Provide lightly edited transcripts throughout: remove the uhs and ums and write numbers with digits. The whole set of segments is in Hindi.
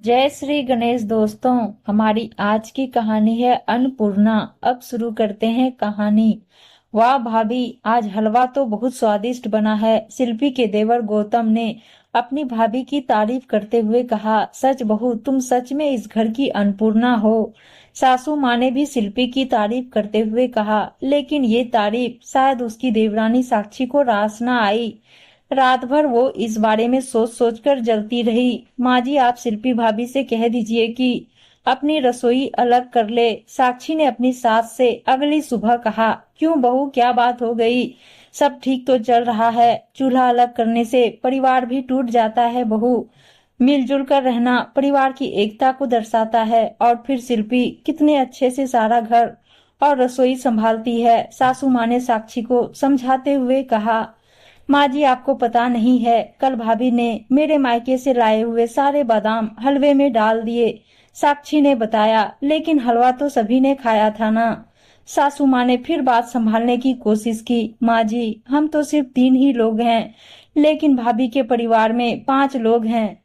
जय श्री गणेश दोस्तों। हमारी आज की कहानी है अन्नपूर्णा। अब शुरू करते हैं कहानी। वाह भाभी, आज हलवा तो बहुत स्वादिष्ट बना है। शिल्पी के देवर गौतम ने अपनी भाभी की तारीफ करते हुए कहा, सच बहू, तुम सच में इस घर की अन्नपूर्णा हो। सासू माँ ने भी शिल्पी की तारीफ करते हुए कहा, लेकिन ये तारीफ शायद उसकी देवरानी साक्षी को रास न आई। रात भर वो इस बारे में सोच सोच कर जलती रही। माँ जी, आप शिल्पी भाभी से कह दीजिए कि अपनी रसोई अलग कर ले। साक्षी ने अपनी सास से अगली सुबह कहा। क्यों बहू, क्या बात हो गई? सब ठीक तो चल रहा है। चूल्हा अलग करने से परिवार भी टूट जाता है बहू। मिलजुल कर रहना परिवार की एकता को दर्शाता है। और फिर शिल्पी कितने अच्छे से सारा घर और रसोई संभालती है। सासू माँ ने साक्षी को समझाते हुए कहा। माँ जी, आपको पता नहीं है, कल भाभी ने मेरे मायके से लाए हुए सारे बादाम हलवे में डाल दिए। साक्षी ने बताया। लेकिन हलवा तो सभी ने खाया था ना। सासू माँ ने फिर बात संभालने की कोशिश की। माँ जी, हम तो सिर्फ 3 ही लोग हैं, लेकिन भाभी के परिवार में 5 लोग हैं।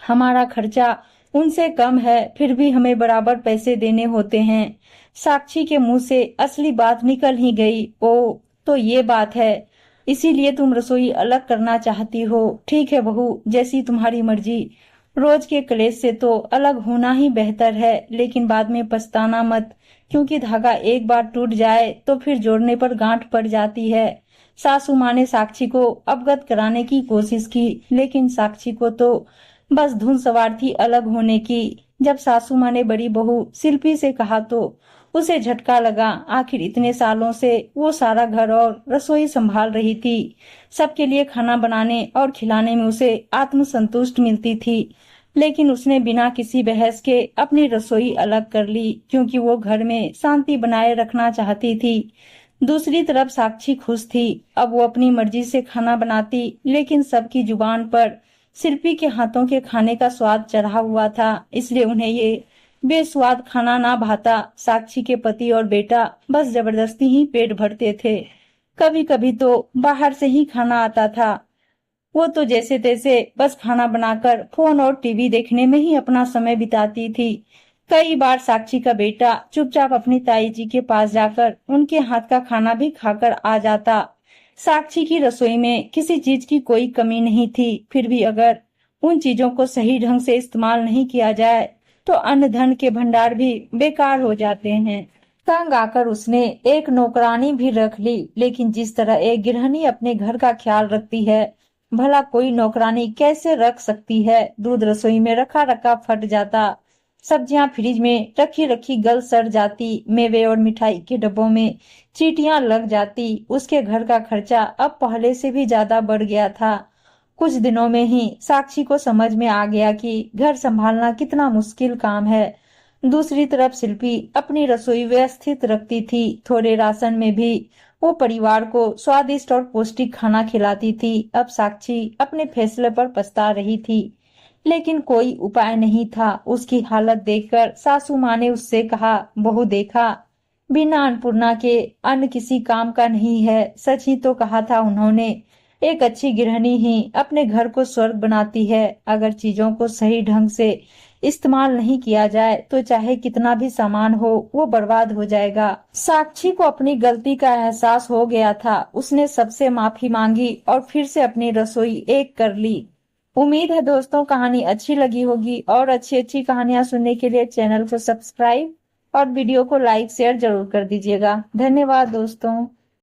हमारा खर्चा उनसे कम है, फिर भी हमें बराबर पैसे देने होते हैं। साक्षी के मुंह से असली बात निकल ही गई। ओ, तो ये बात है, इसीलिए तुम रसोई अलग करना चाहती हो। ठीक है बहू, जैसी तुम्हारी मर्जी। रोज के कलेश से तो अलग होना ही बेहतर है, लेकिन बाद में पछताना मत, क्योंकि धागा एक बार टूट जाए तो फिर जोड़ने पर गांठ पड़ जाती है। सासू माँ ने साक्षी को अवगत कराने की कोशिश की, लेकिन साक्षी को तो बस धुन सवार थी अलग होने की। जब सासू माँ ने बड़ी बहू शिल्पी से कहा तो उसे झटका लगा। आखिर इतने सालों से वो सारा घर और रसोई संभाल रही थी। सबके लिए खाना बनाने और खिलाने में उसे आत्मसंतुष्ट मिलती थी। लेकिन उसने बिना किसी बहस के अपनी रसोई अलग कर ली, क्योंकि वो घर में शांति बनाए रखना चाहती थी। दूसरी तरफ साक्षी खुश थी। अब वो अपनी मर्जी से खाना बनाती, लेकिन सबकी जुबान पर शिल्पी के हाथों के खाने का स्वाद चढ़ा हुआ था, इसलिए उन्हें ये बेस्वाद खाना ना भाता। साक्षी के पति और बेटा बस जबरदस्ती ही पेट भरते थे। कभी कभी तो बाहर से ही खाना आता था। वो तो जैसे तैसे बस खाना बनाकर फोन और टीवी देखने में ही अपना समय बिताती थी। कई बार साक्षी का बेटा चुपचाप अपनी ताई जी के पास जाकर उनके हाथ का खाना भी खाकर आ जाता। साक्षी की रसोई में किसी चीज की कोई कमी नहीं थी, फिर भी अगर उन चीजों को सही ढंग से इस्तेमाल नहीं किया जाए तो अन्न धन के भंडार भी बेकार हो जाते हैं। तंग आकर उसने एक नौकरानी भी रख ली, लेकिन जिस तरह एक गृहिणी अपने घर का ख्याल रखती है, भला कोई नौकरानी कैसे रख सकती है। दूध रसोई में रखा रखा फट जाता, सब्जियां फ्रिज में रखी रखी गल सड़ जाती, मेवे और मिठाई के डब्बों में चींटियां लग जाती। उसके घर का खर्चा अब पहले से भी ज्यादा बढ़ गया था। कुछ दिनों में ही साक्षी को समझ में आ गया कि घर संभालना कितना मुश्किल काम है। दूसरी तरफ शिल्पी अपनी रसोई व्यवस्थित रखती थी। थोड़े राशन में भी वो परिवार को स्वादिष्ट और पौष्टिक खाना खिलाती थी। अब साक्षी अपने फैसले पर पछता रही थी, लेकिन कोई उपाय नहीं था। उसकी हालत देखकर सासू माँ ने उससे कहा, बहू देखा, बिना अन्नपूर्णा के अन्न किसी काम का नहीं है। सच ही तो कहा था उन्होंने, एक अच्छी गृहिणी ही अपने घर को स्वर्ग बनाती है। अगर चीजों को सही ढंग से इस्तेमाल नहीं किया जाए तो चाहे कितना भी सामान हो, वो बर्बाद हो जाएगा। साक्षी को अपनी गलती का एहसास हो गया था। उसने सबसे माफी मांगी और फिर से अपनी रसोई एक कर ली। उम्मीद है दोस्तों कहानी अच्छी लगी होगी, और अच्छी अच्छी कहानियां सुनने के लिए चैनल को सब्सक्राइब और वीडियो को लाइक शेयर जरूर कर दीजिएगा। धन्यवाद दोस्तों।